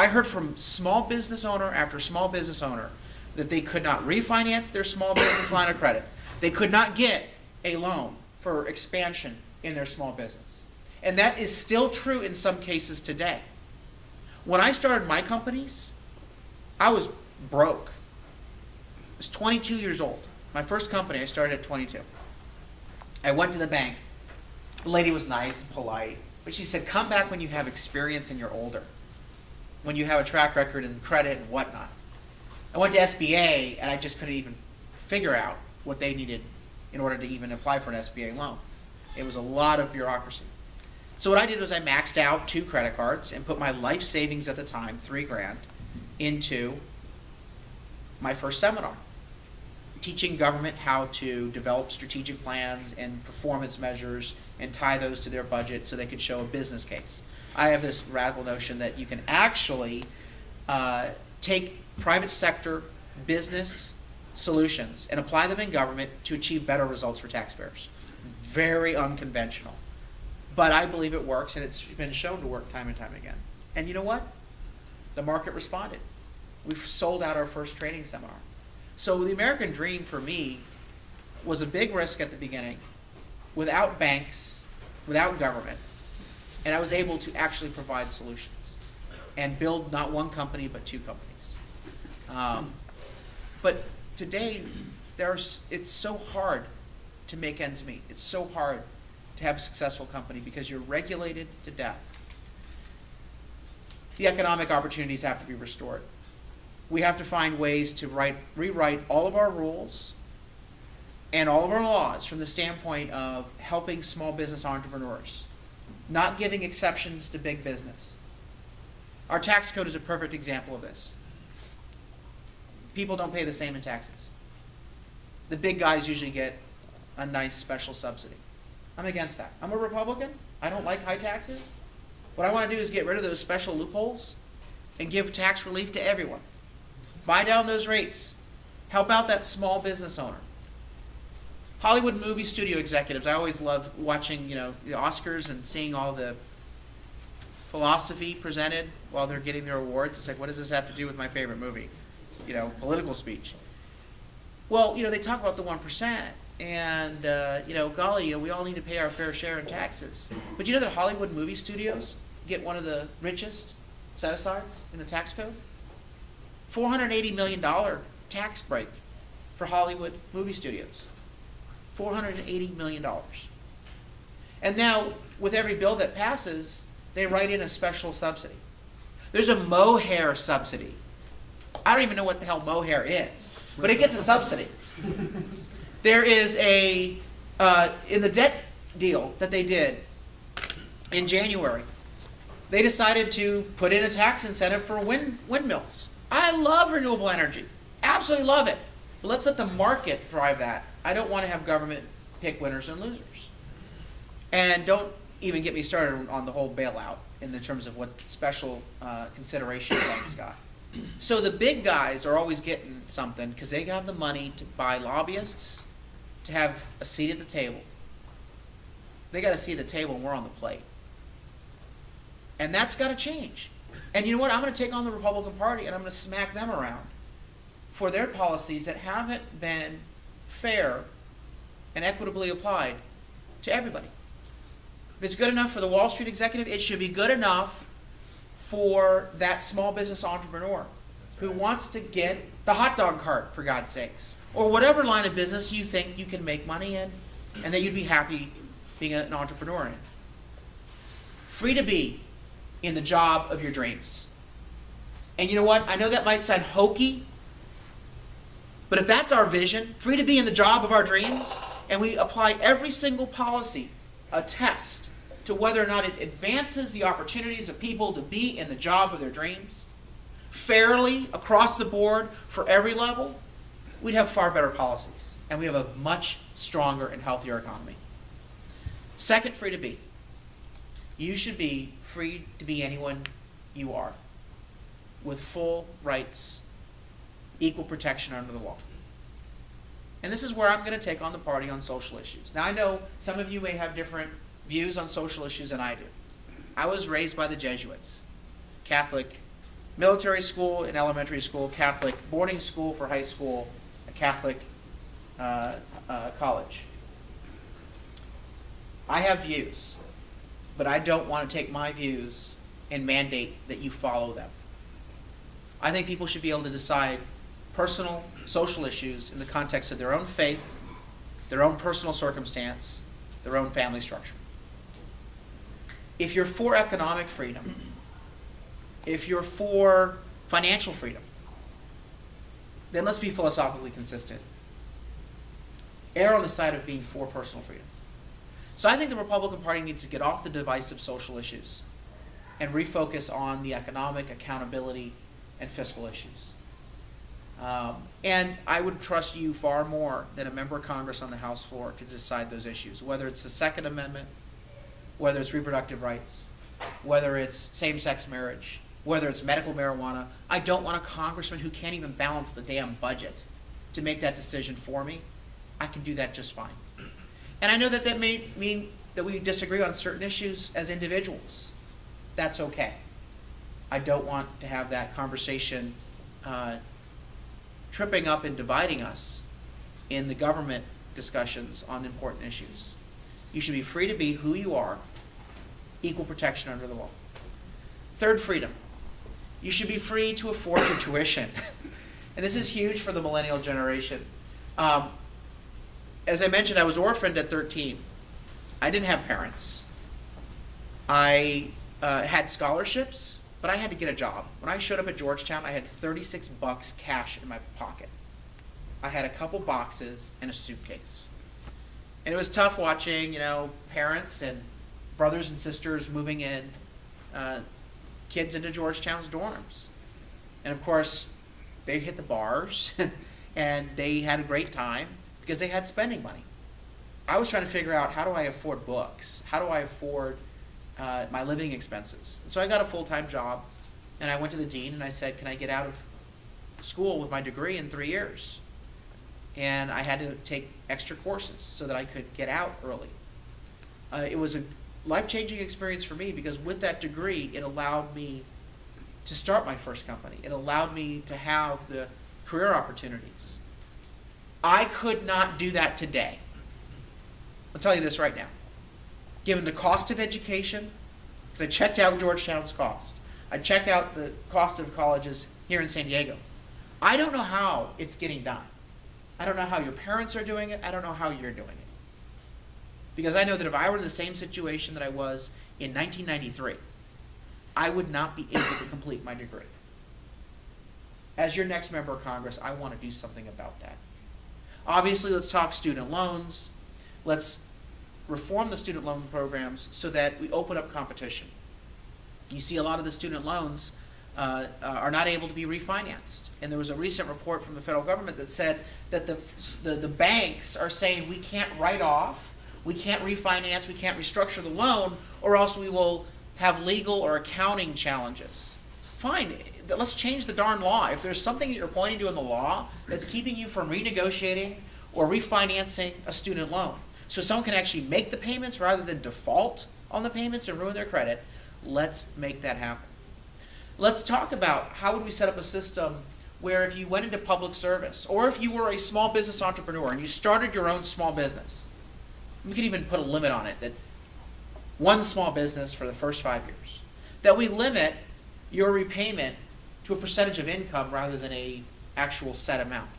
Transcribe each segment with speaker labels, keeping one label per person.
Speaker 1: I heard from small business owner after small business owner that they could not refinance their small business line of credit. They could not get a loan for expansion in their small business. And that is still true in some cases today. When I started my companies, I was broke. I was 22 years old. My first company, I started at 22. I went to the bank. The lady was nice and polite, but she said, come back when you have experience and you're older, when you have a track record in credit and whatnot. I went to SBA, and I just couldn't even figure out what they needed in order to even apply for an SBA loan. It was a lot of bureaucracy. So what I did was I maxed out 2 credit cards and put my life savings at the time, $3,000, into my first seminar, teaching government how to develop strategic plans and performance measures and tie those to their budget so they could show a business case. I have this radical notion that you can actually take private sector business solutions and apply them in government to achieve better results for taxpayers. Very unconventional. But I believe it works, and it's been shown to work time and time again. And you know what? The market responded. We've sold out our first training seminar. So the American dream for me was a big risk at the beginning, without banks, without government, and I was able to actually provide solutions and build not one company but 2 companies. But today, it's so hard to make ends meet. It's so hard to have a successful company because you're regulated to death. The economic opportunities have to be restored. We have to find ways to rewrite all of our rules and all of our laws from the standpoint of helping small business entrepreneurs, not giving exceptions to big business. Our tax code is a perfect example of this. People don't pay the same in taxes. The big guys usually get a nice special subsidy. I'm against that. I'm a Republican. I don't like high taxes. What I want to do is get rid of those special loopholes and give tax relief to everyone. Buy down those rates. Help out that small business owner. Hollywood movie studio executives, I always love watching, the Oscars and seeing all the philosophy presented while they're getting their awards. It's like, what does this have to do with my favorite movie? It's, political speech. Well, they talk about the 1%, and, golly, we all need to pay our fair share in taxes. But you know that Hollywood movie studios get one of the richest set-asides in the tax code? $480 million tax break for Hollywood movie studios. $480 million. And now, with every bill that passes, they write in a special subsidy. There's a mohair subsidy. I don't even know what the hell mohair is, but it gets a subsidy. There is in the debt deal that they did in January, they decided to put in a tax incentive for windmills. I love renewable energy. Absolutely love it. But let's let the market drive that. I don't want to have government pick winners and losers. And don't even get me started on the whole bailout in the terms of what special consideration banks got. So the big guys are always getting something because they have the money to buy lobbyists to have a seat at the table. They got a seat at the table and we're on the plate. And that's got to change. And you know what? I'm going to take on the Republican Party and I'm going to smack them around for their policies that haven't been fair and equitably applied to everybody. If it's good enough for the Wall Street executive, it should be good enough for that small business entrepreneur who wants to get the hot dog cart, for God's sakes, or whatever line of business you think you can make money in and that you'd be happy being an entrepreneur in. Free to be in the job of your dreams. And you know what? I know that might sound hokey, but if that's our vision, free to be in the job of our dreams, and we apply every single policy, a test, to whether or not it advances the opportunities of people to be in the job of their dreams, fairly across the board for every level, we'd have far better policies, and we have a much stronger and healthier economy. Second, free to be. You should be free to be anyone you are, with full rights, equal protection under the law. And this is where I'm going to take on the party on social issues. Now, I know some of you may have different views on social issues than I do. I was raised by the Jesuits, Catholic military school and elementary school, Catholic boarding school for high school, a Catholic college. I have views, but I don't want to take my views and mandate that you follow them. I think people should be able to decide personal, social issues in the context of their own faith, their own personal circumstance, their own family structure. If you're for economic freedom, if you're for financial freedom, then let's be philosophically consistent. Err on the side of being for personal freedom. So I think the Republican Party needs to get off the divisive social issues and refocus on the economic, accountability, and fiscal issues. And I would trust you far more than a member of Congress on the House floor to decide those issues, whether it's the Second Amendment, whether it's reproductive rights, whether it's same-sex marriage, whether it's medical marijuana. I don't want a congressman who can't even balance the damn budget to make that decision for me. I can do that just fine. And I know that may mean that we disagree on certain issues as individuals. That's okay. I don't want to have that conversation tripping up and dividing us in the government discussions on important issues. You should be free to be who you are, equal protection under the law. Third freedom. You should be free to afford your tuition. And this is huge for the millennial generation. As I mentioned, I was orphaned at 13. I didn't have parents. I had scholarships, but I had to get a job. When I showed up at Georgetown, I had $36 cash in my pocket. I had a couple boxes and a suitcase. And it was tough watching, parents and brothers and sisters moving in, kids into Georgetown's dorms. And of course, they'd hit the bars and they had a great time because they had spending money. I was trying to figure out, how do I afford books? How do I afford my living expenses? And so I got a full-time job, and I went to the dean and I said, can I get out of school with my degree in 3 years? And I had to take extra courses so that I could get out early. It was a life-changing experience for me because with that degree, it allowed me to start my first company. It allowed me to have the career opportunities. I could not do that today. I'll tell you this right now. Given the cost of education, because I checked out Georgetown's cost. I checked out the cost of colleges here in San Diego. I don't know how it's getting done. I don't know how your parents are doing it. I don't know how you're doing it. Because I know that if I were in the same situation that I was in 1993, I would not be able to complete my degree. As your next member of Congress, I want to do something about that. Obviously, let's talk student loans. Let's reform the student loan programs so that we open up competition. You see a lot of the student loans are not able to be refinanced. And there was a recent report from the federal government that said that the banks are saying we can't write off, we can't refinance, we can't restructure the loan, or else we will have legal or accounting challenges. Fine, let's change the darn law. If there's something that you're pointing to in the law that's keeping you from renegotiating or refinancing a student loan, so someone can actually make the payments rather than default on the payments and ruin their credit, let's make that happen. Let's talk about how would we set up a system where if you went into public service, or if you were a small business entrepreneur and you started your own small business, we could even put a limit on it, that one small business for the first 5 years, that we limit your repayment to a percentage of income rather than a actual set amount.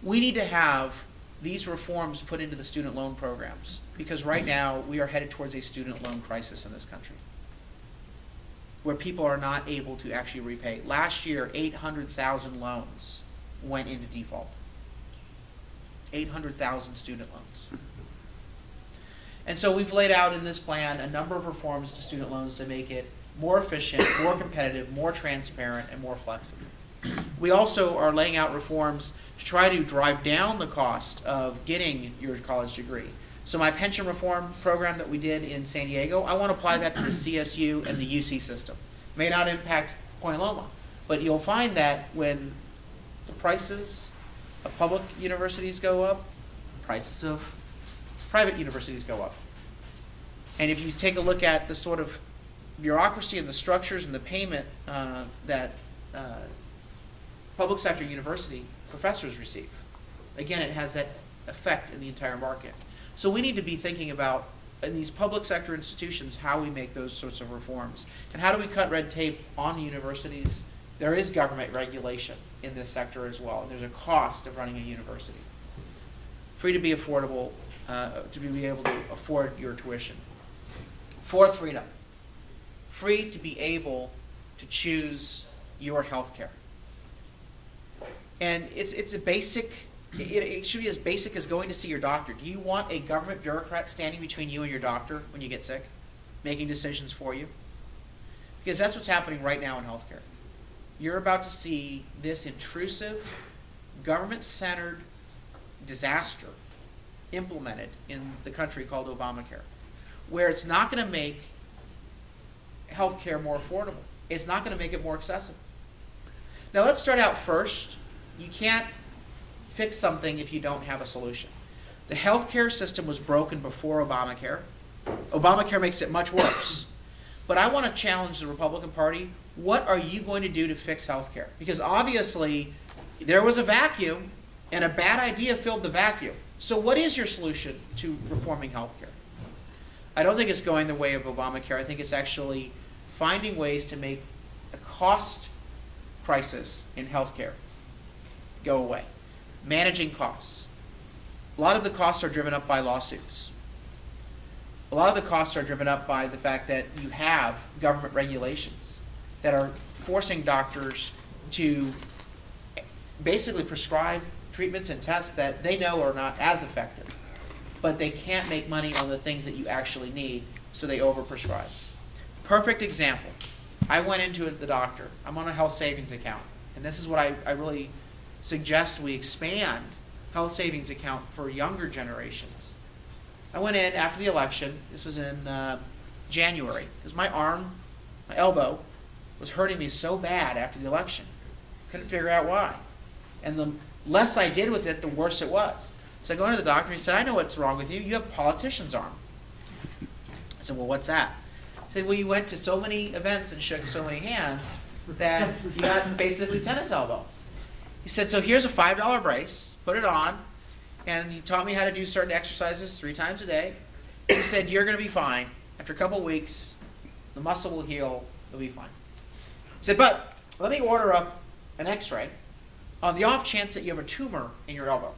Speaker 1: We need to have these reforms put into the student loan programs because right now we are headed towards a student loan crisis in this country where people are not able to actually repay. Last year, 800,000 loans went into default. 800,000 student loans. And so we've laid out in this plan a number of reforms to student loans to make it more efficient, more competitive, more transparent, and more flexible. We also are laying out reforms to try to drive down the cost of getting your college degree. So my pension reform program that we did in San Diego, I want to apply that to the CSU and the UC system. May not impact Point Loma, but you'll find that when the prices of public universities go up, prices of private universities go up. And if you take a look at the sort of bureaucracy and the structures and the payment that public sector university professors receive. Again, it has that effect in the entire market. So we need to be thinking about, in these public sector institutions, how we make those sorts of reforms. And how do we cut red tape on universities? There is government regulation in this sector as well. And there's a cost of running a university. Free to be affordable, to be able to afford your tuition. Fourth freedom. Free to be able to choose your health care. And it's a basic, it should be as basic as going to see your doctor. Do you want a government bureaucrat standing between you and your doctor when you get sick, making decisions for you? Because that's what's happening right now in healthcare. You're about to see this intrusive, government-centered disaster implemented in the country called Obamacare, where it's not going to make healthcare more affordable. It's not going to make it more accessible. Now let's start out first. You can't fix something if you don't have a solution. The healthcare system was broken before Obamacare. Obamacare makes it much worse. But I want to challenge the Republican Party. What are you going to do to fix healthcare? Because obviously there was a vacuum and a bad idea filled the vacuum. So what is your solution to reforming healthcare? I don't think it's going the way of Obamacare. I think it's actually finding ways to make a cost crisis in healthcare go away. Managing costs. A lot of the costs are driven up by lawsuits. A lot of the costs are driven up by the fact that you have government regulations that are forcing doctors to basically prescribe treatments and tests that they know are not as effective, but they can't make money on the things that you actually need, so they overprescribe. Perfect example. I went into the doctor. I'm on a health savings account, and this is what I really suggest we expand health savings account for younger generations. I went in after the election. This was in January, because my elbow was hurting me so bad after the election. Couldn't figure out why. And the less I did with it, the worse it was. So I go into the doctor, and he said, I know what's wrong with you. You have politician's arm. I said, well, what's that? He said, well, you went to so many events and shook so many hands that you got basically tennis elbow. He said, so here's a $5 brace, put it on, and he taught me how to do certain exercises 3 times a day. He said, you're going to be fine. After a couple of weeks, the muscle will heal, you'll be fine. He said, but let me order up an x-ray on the off chance that you have a tumor in your elbow.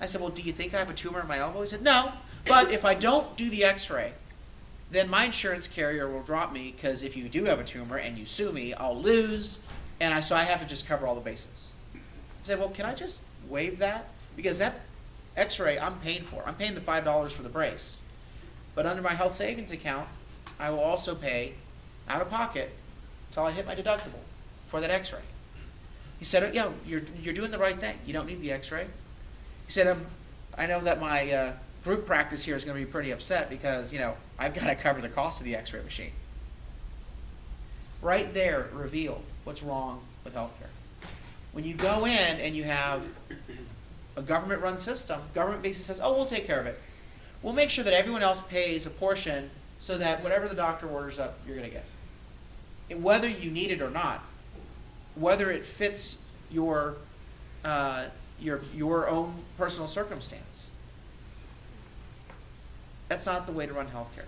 Speaker 1: I said, well, do you think I have a tumor in my elbow? He said, no, but if I don't do the x-ray, then my insurance carrier will drop me, because if you do have a tumor and you sue me, I'll lose, and so I have to just cover all the bases. I said, well, can I just waive that? Because that x-ray I'm paying for. I'm paying the $5 for the brace. But under my health savings account, I will also pay out of pocket until I hit my deductible for that x-ray. He said, yeah, you're doing the right thing. You don't need the x-ray. He said, I know that my group practice here is going to be pretty upset because, I've got to cover the cost of the x-ray machine. Right there revealed what's wrong with healthcare. When you go in and you have a government-run system, government basically says, oh, we'll take care of it. We'll make sure that everyone else pays a portion so that whatever the doctor orders up, you're going to get. And whether you need it or not, whether it fits your own personal circumstance. That's not the way to run healthcare.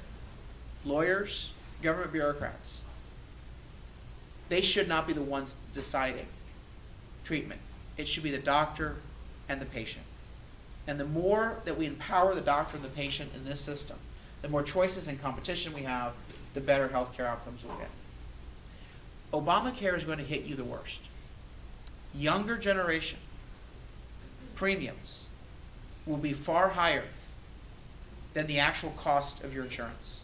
Speaker 1: Lawyers, government bureaucrats, they should not be the ones deciding treatment. It should be the doctor and the patient. And the more that we empower the doctor and the patient in this system, the more choices and competition we have, the better healthcare outcomes we'll get. Obamacare is going to hit you the worst. Younger generation premiums will be far higher than the actual cost of your insurance,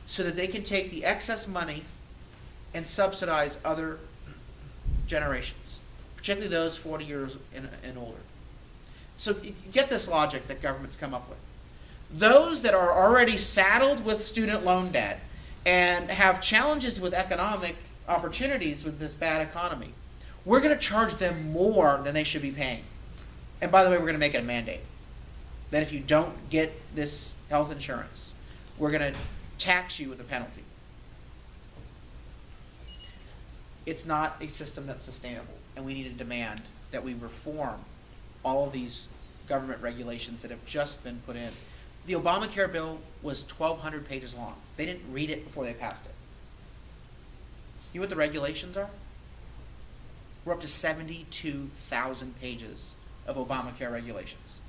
Speaker 1: so that they can take the excess money and subsidize other generations, particularly those 40 years and older. So you get this logic that government's come up with. Those that are already saddled with student loan debt and have challenges with economic opportunities with this bad economy, we're going to charge them more than they should be paying. And by the way, we're going to make it a mandate that if you don't get this health insurance, we're going to tax you with a penalty. it's not a system that's sustainable, and we need to demand that we reform all of these government regulations that have just been put in. The Obamacare bill was 1,200 pages long. They didn't read it before they passed it. You know what the regulations are? We're up to 72,000 pages of Obamacare regulations.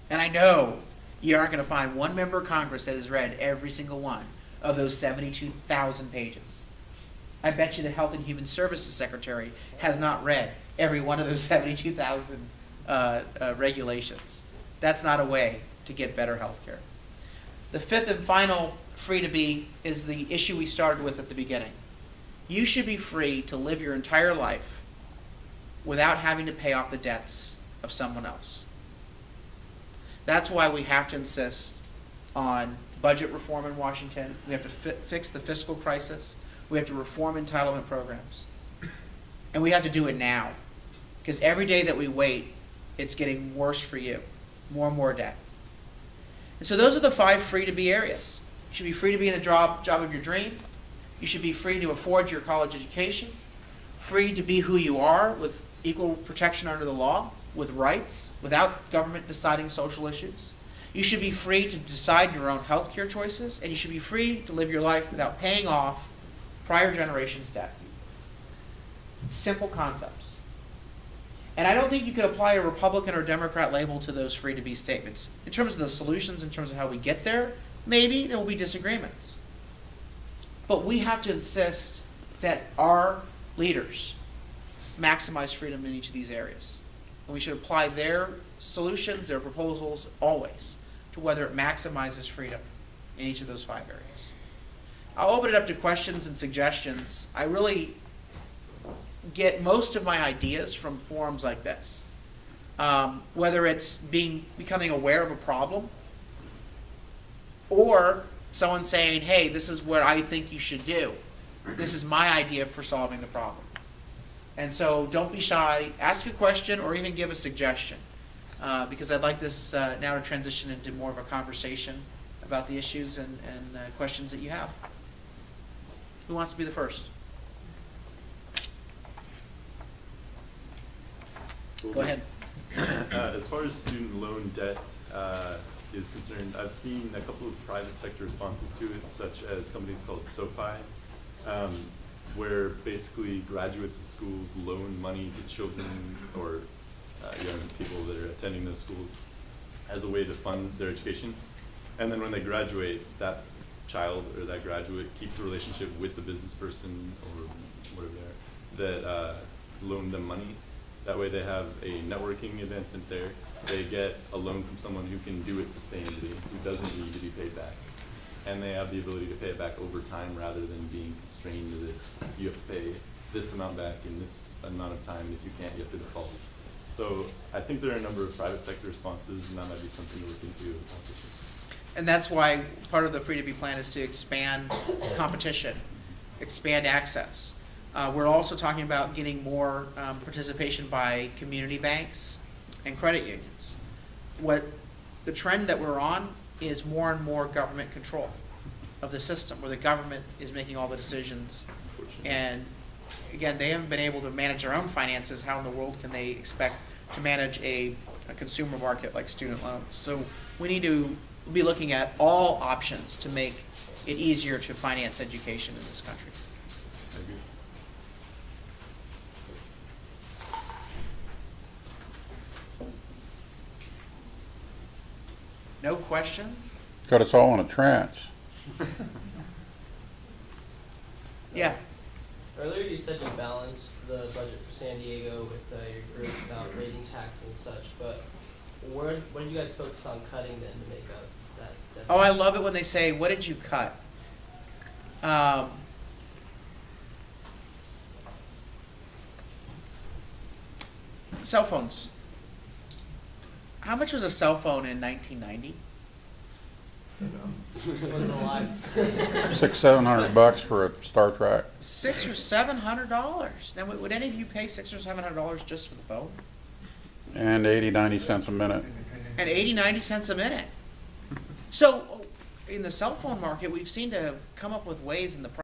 Speaker 1: And I know you aren't going to find one member of Congress that has read every single one of those 72,000 pages. I bet you the Health and Human Services Secretary has not read every one of those 72,000 regulations. That's not a way to get better health care. The fifth and final free to be is the issue we started with at the beginning. You should be free to live your entire life without having to pay off the debts of someone else. That's why we have to insist on budget reform in Washington. We have to fix the fiscal crisis. We have to reform entitlement programs. And we have to do it now. Because every day that we wait, it's getting worse for you. More and more debt. And so those are the 5 free to be areas. You should be free to be in the job of your dream. You should be free to afford your college education. Free to be who you are with equal protection under the law, with rights, without government deciding social issues. You should be free to decide your own health care choices, and you should be free to live your life without paying off prior generations' debt. Simple concepts. And I don't think you could apply a Republican or Democrat label to those free to be statements. In terms of the solutions, in terms of how we get there, maybe there will be disagreements. But we have to insist that our leaders maximize freedom in each of these areas. And we should apply their solutions, their proposals, always, to whether it maximizes freedom in each of those 5 areas. I'll open it up to questions and suggestions. I really get most of my ideas from forums like this. Whether it's becoming aware of a problem, or someone saying, hey, this is what I think you should do. This is my idea for solving the problem. And so don't be shy. Ask a question or even give a suggestion. Because I'd like this now to transition into more of a conversation about the issues and questions that you have. Who wants to be the first? Go ahead.
Speaker 2: As far as student loan debt is concerned, I've seen a couple of private sector responses to it, such as companies called SoFi, where basically graduates of schools loan money to children or young people that are attending those schools as a way to fund their education. And then when they graduate, that child or that graduate keeps a relationship with the business person or whatever they are that loaned them money. That way they have a networking advancement there. They get a loan from someone who can do it sustainably, who doesn't need to be paid back. And they have the ability to pay it back over time rather than being constrained to this. You have to pay this amount back in this amount of time. If you can't, you have to default. So I think there are a number of private sector responses, and that might be something to look into.
Speaker 1: And that's why part of the Free to Be plan is to expand competition, expand access. We're also talking about getting more participation by community banks and credit unions. What the trend that we're on is more and more government control of the system, where the government is making all the decisions. And again, they haven't been able to manage their own finances. How in the world can they expect to manage a consumer market like student loans? So we need to be looking at all options to make it easier to finance education in this country.
Speaker 2: I agree.
Speaker 1: No questions?
Speaker 3: Got us all in a trance.
Speaker 1: Yeah.
Speaker 4: Earlier you said you balanced the budget for San Diego with your group about raising taxes and such, but what did you guys focus on cutting then to make up that deficit?
Speaker 1: Oh, I love it when they say, what did you cut? Cell phones. How much was a cell phone in 1990?
Speaker 4: Wasn't alive.
Speaker 3: $600-700 for a Star Trek.
Speaker 1: $600 or $700. Now, would any of you pay $600 or $700 just for the phone?
Speaker 3: And 80-90 cents a minute.
Speaker 1: And 80-90 cents a minute. So, in the cell phone market, we've seen to have come up with ways in the